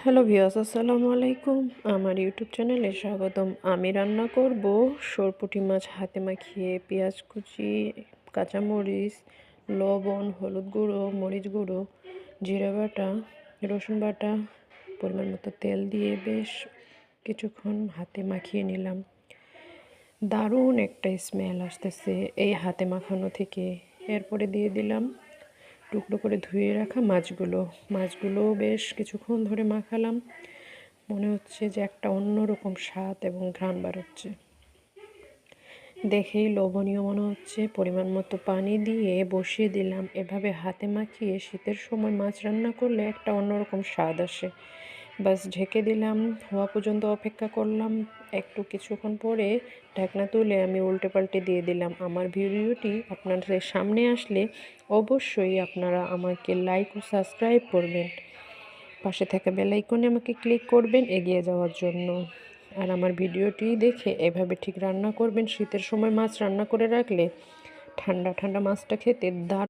Hello viewers, আসসালামু আলাইকুম। আমার ইউটিউব চ্যানেলে স্বাগতম। আমি রান্না করব সরপুঁটি মাছ হাতে মাখিয়ে পেঁয়াজ কুচি, কাঁচামরিচ, লবণ, হলুদ গুঁড়ো, মরিচ গুঁড়ো, জিরা বাটা, রসুন বাটা, পরিমাণ মতো তেল দিয়ে বেশ কিছুক্ষণ হাতে মাখিয়ে নিলাম। দারুণ একটা স্মেল আসতেছে এই হাতে মাখানো থেকে। এরপরে দিয়ে দিলাম টুকরো করে ধুয়ে রাখা মাছগুলো বেশ কিছুক্ষণ ধরে মাখালাম। মনে হচ্ছে যে একটা অন্যরকম স্বাদ এবং ঘ্রাণ বেরোচ্ছে, দেখেই লোভনীয় মনে হচ্ছে। পরিমাণ মতো পানি দিয়ে বসিয়ে দিলাম। এভাবে হাতে মাখিয়ে শীতের সময় মাছ রান্না করলে একটা অন্যরকম স্বাদ আসে। বাস ঢেকে দিলাম, হওয়া পর্যন্ত অপেক্ষা করলাম। কিছুক্ষণ পরে ঢাকনা তুলে আমি উল্টে পাল্টে দিয়ে দিলাম। আমার ভিডিওটি আপনাদের সামনে আসলে অবশ্যই আপনারা আমাকে লাইক ও সাবস্ক্রাইব করবেন। পাশে থাকা বেল আইকনে আমাকে ক্লিক করবেন এগিয়ে যাওয়ার জন্য। আর আমার ভিডিওটি দেখে এভাবে ঠিক রান্না করবেন। শীতের সময় মাছ রান্না করে রাখলে ঠান্ডা ঠান্ডা মাছটা খেতে দারুণ